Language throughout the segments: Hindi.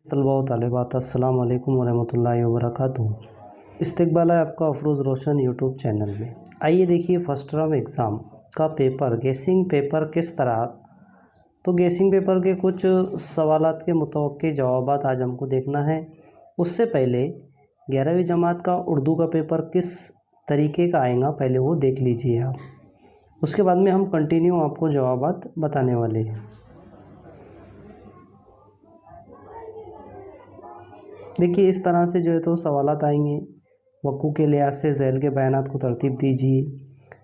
तलबा व तालिबात अस्सलाम वालेकुम वरहमतुल्लाहि वबरकातुहू। इस्तकबाल है आपका अफरोज़ रोशन यूट्यूब चैनल में। आइए देखिए फर्स्ट टर्म एग्ज़ाम का पेपर गेसिंग पेपर किस तरह। तो गेसिंग पेपर के कुछ सवालात के मुतवक्के जवाबात आज हमको देखना है। उससे पहले 11वीं जमात का उर्दू का पेपर किस तरीके का आएगा पहले वो देख लीजिए आप। उसके बाद में हम कंटिन्यू आपको जवाबात बताने वाले हैं। देखिए इस तरह से जो है तो सवालात आएंगे। वक़ू के लिहाज से ज़ैल के बयानात को तरतीब दीजिए।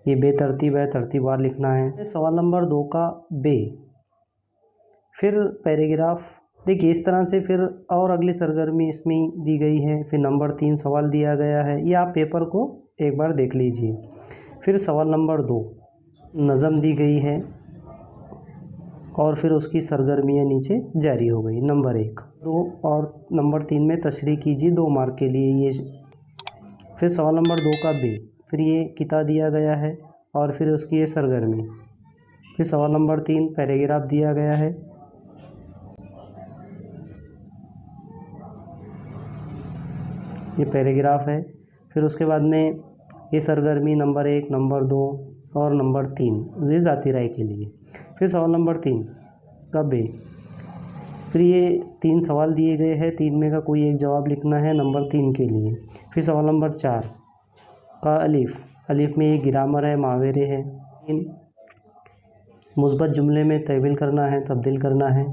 ये बेतरतीब है, तरतीबवार लिखना है। सवाल नंबर 2 का बे, फिर पैराग्राफ। देखिए इस तरह से फिर और अगली सरगर्मी इसमें दी गई है। फिर नंबर 3 सवाल दिया गया है। ये आप पेपर को एक बार देख लीजिए। फिर सवाल नंबर 2 नज़म दी गई है और फिर उसकी सरगर्मियाँ नीचे जारी हो गई। नंबर 1 2 और नंबर 3 में तशरीह कीजिए 2 मार्क के लिए ये। फिर सवाल नंबर 2 का बे, फिर ये किता दिया गया है और फिर उसकी ये सरगर्मी। फिर सवाल नंबर 3 पैराग्राफ दिया गया है। ये पैराग्राफ है। फिर उसके बाद में ये सरगर्मी नंबर 1, नंबर 2 और नंबर 3 ये ज़ाती राय के लिए। फिर सवाल नंबर 3 का बे, फिर ये 3 सवाल दिए गए हैं, 3 में का कोई एक जवाब लिखना है नंबर 3 के लिए। फिर सवाल नंबर 4 का अलिफ, अलिफ में ये ग्रामर है, मावेरे है। मुस्बत जुमले में तहवील करना है, तब्दील करना है।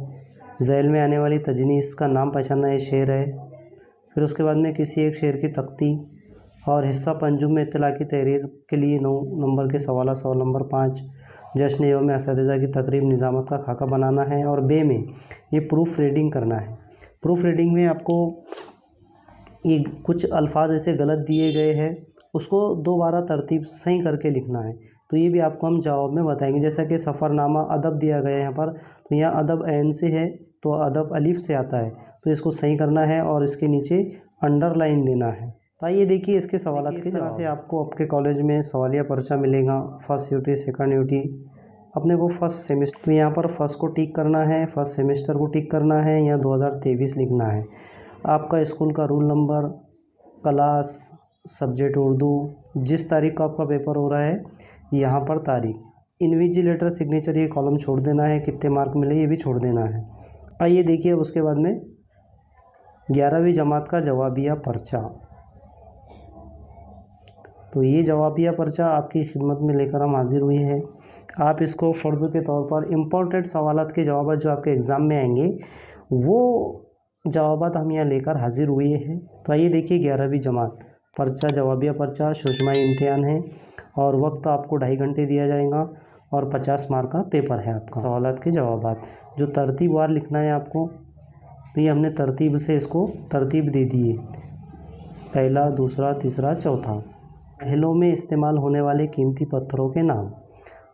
ज़ैल में आने वाली तजनीस का नाम पहचानना, ये शेर है। फिर उसके बाद में किसी एक शेर की तख्ती और हिस्सा पंजुम में इत्तला की तहरीर के लिए 9 नंबर के सवाल। सवाल नंबर 5 जश्न यौम असातिज़ा की तकरीब निज़ामत का खाका बनाना है। और बे में ये प्रूफ रीडिंग करना है। प्रूफ रीडिंग में आपको ये कुछ अल्फाज ऐसे गलत दिए गए हैं, उसको दोबारा तरतीब सही करके लिखना है। तो ये भी आपको हम जवाब में बताएंगे। जैसा कि सफ़रनामा अदब दिया गया है यहाँ पर, तो यहाँ अदब ऐन से है तो अदब अलिफ से आता है, तो इसको सही करना है और इसके नीचे अंडरलाइन देना है। तो आइए देखिए इसके सवालात के जवाब से आपको आपके कॉलेज में सवालिया पर्चा मिलेगा। First UT, second UT. अपने को फर्स्ट सेमेस्टर में यहाँ पर फर्स्ट को टिक करना है, फर्स्ट सेमेस्टर को टिक करना है, यहाँ 2023 लिखना है। आपका स्कूल का rule number, class, subject Urdu, जिस तारीख को आपका पेपर हो रहा है यहाँ पर तारीख, इन्विजिलेटर सिग्नेचर ये कॉलम छोड़ देना है। कितने मार्क मिले ये भी छोड़ देना है। आइए देखिए उसके बाद में 11वीं जमात का जवाबिया पर्चा। तो ये जवाबिया पर्चा आपकी खिदमत में लेकर हम हाजिर हुए हैं। आप इसको फ़र्ज़ के तौर पर इम्पोर्टेंट सवालात के जवाब जो आपके एग्ज़ाम में आएंगे वो जवाबात हम यहाँ लेकर हाजिर हुए हैं। तो आइए देखिए 11वीं जमात पर्चा, जवाबिया पर्चा, शुजमाई इम्तिहान है और वक्त आपको 2.5 घंटे दिया जाएगा और 50 मार्क का पेपर है आपका। सवालात के जवाबात जो तरतीबवार लिखना है आपको, तो ये हमने तरतीब से इसको तरतीब दे दी है। पहला, दूसरा, तीसरा, चौथा। महलों में इस्तेमाल होने वाले कीमती पत्थरों के नाम,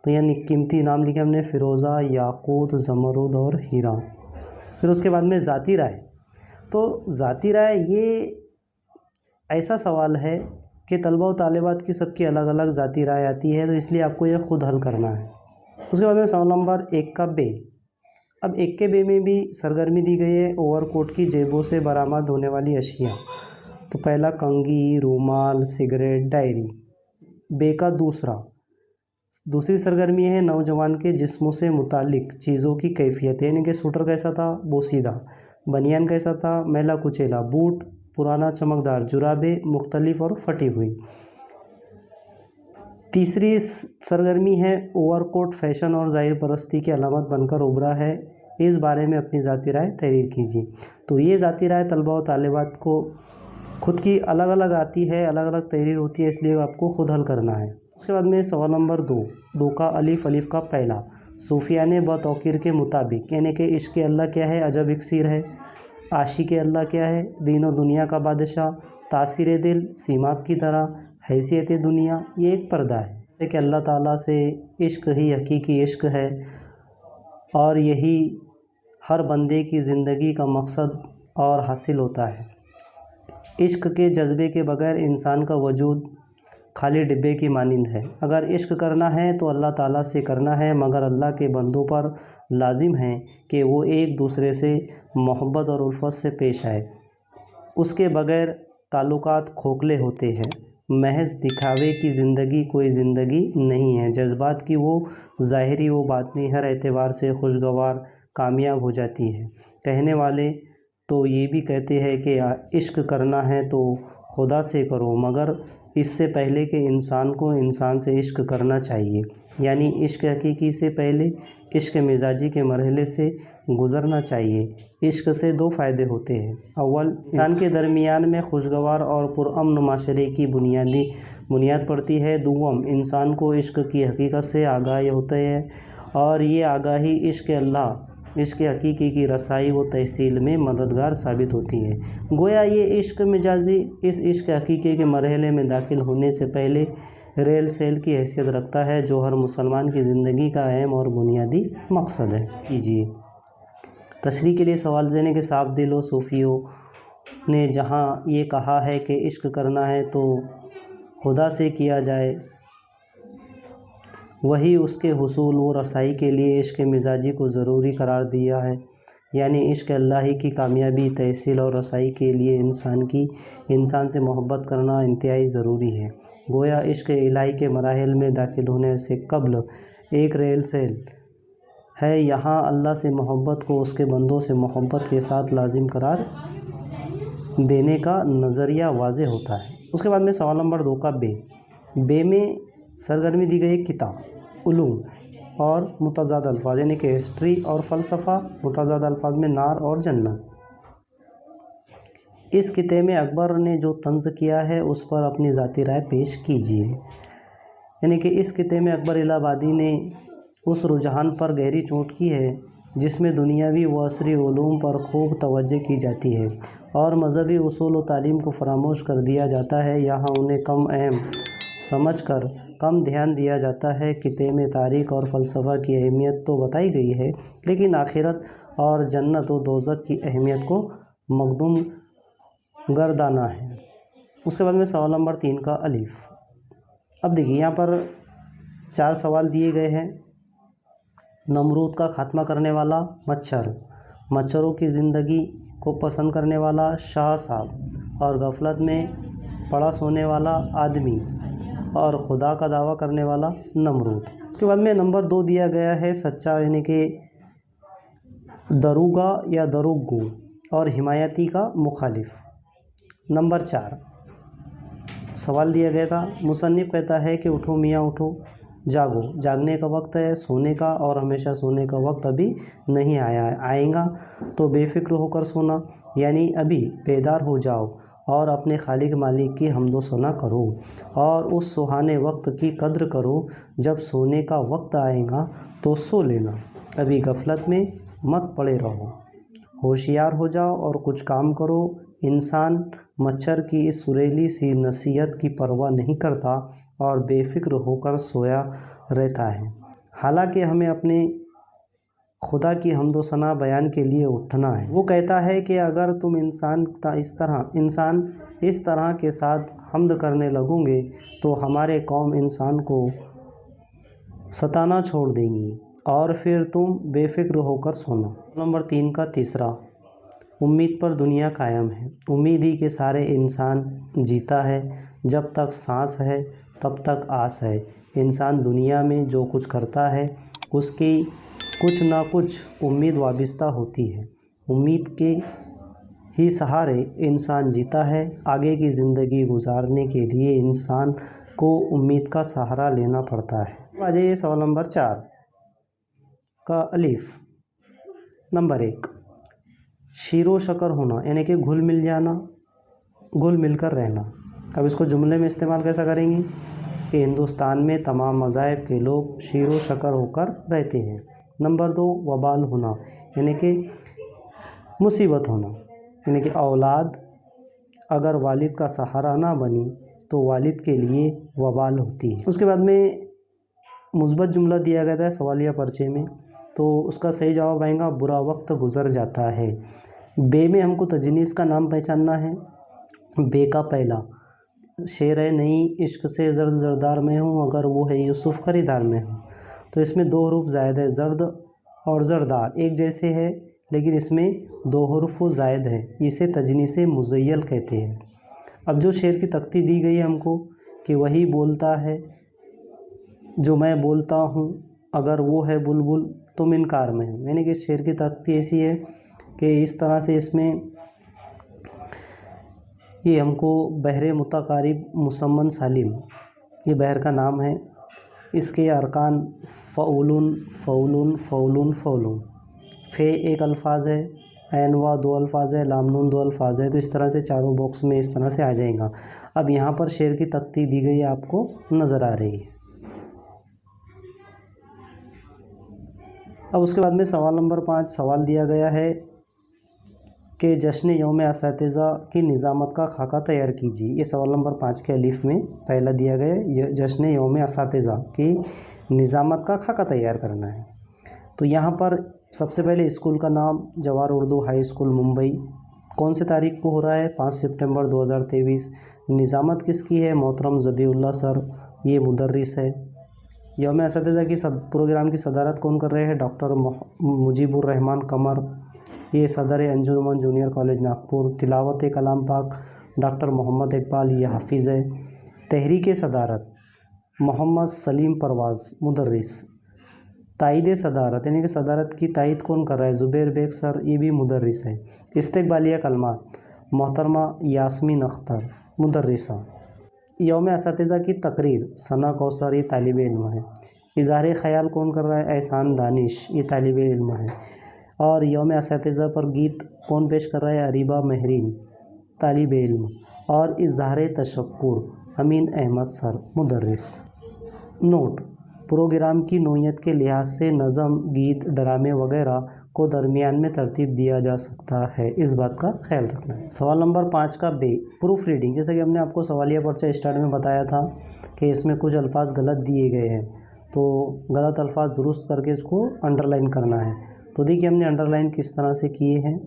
तो यानी कीमती नाम लिखे हमने फ़िरोज़ा, याकूत, ज़मरुद और हीरा। फिर उसके बाद में ज़ाती राय। तो ज़ाती राय ये ऐसा सवाल है कि तलबा व तालिबात की सबकी अलग अलग ज़ाती राय आती है, तो इसलिए आपको ये ख़ुद हल करना है। उसके बाद में सवाल नंबर 1 का बे। अब 1 के बे में भी सरगर्मी दी गई है, ओवरकोट की जेबों से बरामद होने वाली अशिया। तो पहला कंघी, रूमाल, सिगरेट, डायरी। बे का दूसरी सरगर्मी है नौजवान के जिस्मों से मुतालिक चीज़ों की कैफियत, यानी कि सूटर कैसा था, बोसीदा, बनियान कैसा था, मैला कुचेला, बूट पुराना चमकदार, जुराबें मुख्तलिफ और फटी हुई। तीसरी सरगर्मी है ओवरकोट फैशन और ज़ाहिर परस्ती की अलामत बनकर उभरा है, इस बारे में अपनी ज़ाती राय तहरीर कीजिए। तो ये ज़ाती राय तलबा व तालिबात को खुद की अलग अलग आती है, अलग अलग तहरीर होती है, इसलिए आपको खुद हल करना है। उसके बाद में सवाल नंबर 2 का अलिफ, अलिफ का पहला, सूफियाने बतौकीर के मुताबिक, यानी कि इश्क़ अल्लाह क्या है, अजब इक्सीर है। आशिक़ अल्लाह क्या है, दीन दुनिया का बादशाह। तासीर दिल, सीमाब की तरह। हैसियत दुनिया, ये एक पर्दा है। जैसे कि अल्लाह ताला से इश्क ही हकीकी इश्क है और यही हर बंदे की ज़िंदगी का मकसद और हासिल होता है। इश्क के जज्बे के बगैर इंसान का वजूद खाली डिब्बे की मानिंद है। अगर इश्क करना है तो अल्लाह ताला से करना है, मगर अल्लाह के बंदों पर लाजिम है कि वो एक दूसरे से मोहब्बत और उल्फत से पेश आए। उसके बगैर ताल्लुकात खोखले होते हैं। महज दिखावे की ज़िंदगी कोई ज़िंदगी नहीं है। जज्बात की वो ज़ाहिरी वो बातनी हर एतबार से खुशगवार कामयाब हो जाती है। कहने वाले तो ये भी कहते हैं कि इश्क करना है तो खुदा से करो, मगर इससे पहले कि इंसान को इंसान से इश्क करना चाहिए। यानी इश्क हकीकी से पहले इश्क मिजाजी के मरहले से गुज़रना चाहिए। इश्क से दो फ़ायदे होते हैं। अव्वल, इंसान के दरमियान में खुशगवार और पुरअमन माशरे की बुनियाद पड़ती है। दुव्वम, इंसान को इश्क की हकीकत से आगाही होते हैं और ये आगाही इश्क हकीकी की रसाई व तहसील में मददगार साबित होती है। गोया ये इश्क मिजाजी इस इश्क हकीकी के मरहले में दाखिल होने से पहले रेल सेल की हैसियत रखता है, जो हर मुसलमान की ज़िंदगी का अहम और बुनियादी मकसद है। कीजिए तशरीह के लिए सवाल देने के साफ दिलों सूफियों ने जहाँ ये कहा है कि इश्क करना है तो खुदा से किया जाए, वही उसके हुसूल व रसाई के लिए इश्क मिजाजी को ज़रूरी करार दिया है। यानी इश्क अल्लाह की कामयाबी, तहसील और रसाई के लिए इंसान से मोहब्बत करना इंतहाई ज़रूरी है। गोया इश्क इलाही के मराहिल में दाखिल होने से कब्ल एक रेल सेल है। यहाँ अल्लाह से मोहब्बत को उसके बंदों से मोहब्बत के साथ लाजिम करार देने का नज़रिया वाज़े होता है। उसके बाद में सवाल नंबर 2 का बे में सरगर्मी दी गई किताब उलूम और मुतज़ाद अल्फाज, यानी कि हिस्ट्री और फ़लसफ़ा, मुतज़ाद अल्फाज में नार और जन्नत। इस किते में अकबर ने जो तंज़ किया है उस पर अपनी ज़ाती राय पेश कीजिए। यानी कि इस किते में अकबर इलाहाबादी ने उस रुझान पर गहरी चोट की है जिसमें दुनियावी व असरी उलूम पर खूब तवज्जो की जाती है और मजहबी उसूल व तालीम को फरामोश कर दिया जाता है। यहाँ उन्हें कम अहम समझकर कम ध्यान दिया जाता है। किते में तारीख़ और फ़लसफ़ा की अहमियत तो बताई गई है, लेकिन आखिरत और जन्नत व दोज़ख की अहमियत को मकदूम गर्दाना है। उसके बाद में सवाल नंबर 3 का अलिफ। अब देखिए यहाँ पर 4 सवाल दिए गए हैं। नमरूद का खात्मा करने वाला मच्छरों की ज़िंदगी को पसंद करने वाला शाह साहब, और गफलत में पड़ा सोने वाला आदमी, और खुदा का दावा करने वाला नमरूद। उसके बाद में नंबर 2 दिया गया है सच्चा, यानी कि दरुगा या दरुगू, और हिमायती का मुखालिफ। नंबर 4 सवाल दिया गया था, मुसन्निफ़ कहता है कि उठो मियाँ उठो, जागो, जागने का वक्त है सोने का, और हमेशा सोने का वक्त अभी नहीं आएगा तो बेफिक्र होकर सोना, यानी अभी बेदार हो जाओ और अपने खालिक मालिक की हम्दो सना करो और उस सुहाने वक्त की कद्र करो। जब सोने का वक्त आएगा तो सो लेना, अभी गफलत में मत पड़े रहो, होशियार हो जाओ और कुछ काम करो। इंसान मच्छर की इस सुरीली सी नसीहत की परवाह नहीं करता और बेफिक्र होकर सोया रहता है। हालांकि हमें अपने खुदा की हम्दो सना बयान के लिए उठना है। वो कहता है कि अगर तुम इंसान इस तरह के साथ हम्द करने लगोगे तो हमारे कौम इंसान को सताना छोड़ देंगी और फिर तुम बेफिक्र होकर सोना। नंबर 3 का तीसरा, उम्मीद पर दुनिया कायम है। उम्मीद ही के सारे इंसान जीता है। जब तक सांस है तब तक आस है। इंसान दुनिया में जो कुछ करता है उसकी कुछ ना कुछ उम्मीद वाबिस्ता होती है। उम्मीद के ही सहारे इंसान जीता है। आगे की ज़िंदगी गुजारने के लिए इंसान को उम्मीद का सहारा लेना पड़ता है। आ जाइए सवाल नंबर 4 का अलिफ। नंबर 1, शीरो शकर होना, यानी कि घुल मिल जाना, घुल मिलकर रहना। अब इसको जुमले में इस्तेमाल कैसा करेंगे कि हिंदुस्तान में तमाम मज़ाहिब के लोग शीरो शकर होकर रहते हैं। नंबर 2, वबाल होना, यानी कि मुसीबत होना, यानी कि औलाद अगर वालिद का सहारा ना बनी तो वालिद के लिए वबाल होती है। उसके बाद में मुस्बत जुमला दिया गया था सवालिया पर्चे में, तो उसका सही जवाब आएगा बुरा वक्त गुज़र जाता है। बे में हमको तजनीस का नाम पहचानना है। बे का पहला शेर है नई इश्क से जर्द जरदार में हूँ, अगर वो है यूसुफ खरीदार में हूँ। तो इसमें दो हरूफ ज़ायद है, जर्द और जरदार एक जैसे है, लेकिन इसमें दो हरूफ ज़ायद है, इसे तजनीसे मुज़य्यल कहते हैं। अब जो शेर की तख्ती दी गई है हमको कि वही बोलता है जो मैं बोलता हूँ, अगर वो है बुलबुल तुम इनकार में हो, यानी कि शेर की तख्ती ऐसी है कि इस तरह से इसमें ये हमको बहरे मुतकारिब मुसम्मन सालिम, ये बहर का नाम है। इसके अरकान फ़ौलुन फ़ौलुन फ़ौलुन फ़ौलुन, फ़े एक अल्फाज है, ऐनवा दो अल्फाज है, लामनून दो अल्फाज है। तो इस तरह से चारों बॉक्स में इस तरह से आ जाएगा। अब यहाँ पर शेर की तख्ती दी गई है, आपको नज़र आ रही है। अब उसके बाद में सवाल नंबर 5 सवाल दिया गया है कि जश्न यौम असातिज़ा की निज़ामत का खाका तैयार कीजिए। ये सवाल नंबर 5 के अलिफ में पहला दिया गया है, जश्न यौम असातिज़ा की निज़ामत का खाका तैयार करना है। तो यहाँ पर सबसे पहले स्कूल का नाम जवाहर उर्दू हाई स्कूल मुंबई, कौन सी तारीख को हो रहा है 5 सितंबर 2023। निज़ामत किसकी है, मोहतरम ज़बीउल्लाह सर, ये मुदर्रिस है। यौम असातिज़ा की प्रोग्राम की सदारत कौन कर रहे हैं, डॉक्टर मुजीबुर रहमान कमर, ये सदर अंजुमन जूनियर कॉलेज नागपुर। तिलावत कलाम पाक डॉक्टर मोहम्मद इकबाल, ये हाफिज़ है। तहरीक सदारत मोहम्मद सलीम परवाज़ मुदर्रिस। ताइद सदारत यानी कि सदारत की ताइद कौन कर रहा है, ज़ुबैर बेग सर, ये भी मुदर्रिस है। इस्तकबालिया कलमात मोहतरमा यास्मीन अख्तर मुदर्रिसा। यौम असातिज़ा की तकरीर सना कौसर, ये तालिब इल्म है। इज़हार ख़याल कौन कर रहा है, एहसान दानिश, ये तालिब इल्म है। और यौम असातिज़ा पर गीत कौन पेश कर रहा है, अरीबा महरीन, तालिब इल्म। और इज़हार तशक्कुर अमीन अहमद सर मुदर्रिस। नोट, प्रोग्राम की नोयत के लिहाज से नज़म, गीत, ड्रामे वगैरह को दरमियान में तरतीब दिया जा सकता है, इस बात का ख्याल रखना है। सवाल नंबर 5 का बे, प्रूफ रीडिंग। जैसा कि हमने आपको सवालिया पर्चा स्टार्ट में बताया था कि इसमें कुछ अल्फाज गलत दिए गए हैं, तो गलत अल्फाज दुरुस्त करके इसको अंडरलाइन करना है। तो देखिए हमने अंडरलाइन किस तरह से किए हैं,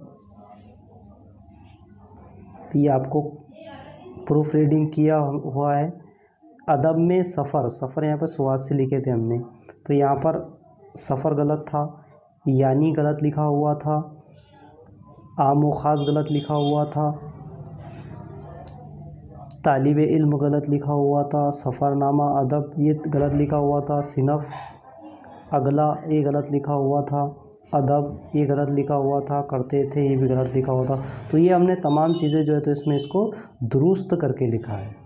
तो ये आपको प्रूफ रीडिंग किया हुआ है। अदब में सफ़र, सफ़र यहाँ पर स्वाद से लिखे थे हमने, तो यहाँ पर सफ़र गलत था, यानी गलत लिखा हुआ था, आम व ख़ास गलत लिखा हुआ था, तालिब इल्म गलत लिखा हुआ था, सफ़रनामा अदब ये गलत लिखा हुआ था, सिनफ अगला ये गलत लिखा हुआ था, अदब ये गलत लिखा हुआ था, करते थे ये भी गलत लिखा हुआ था। तो ये हमने तमाम चीज़ें जो है तो इसमें इसको दुरुस्त करके लिखा है।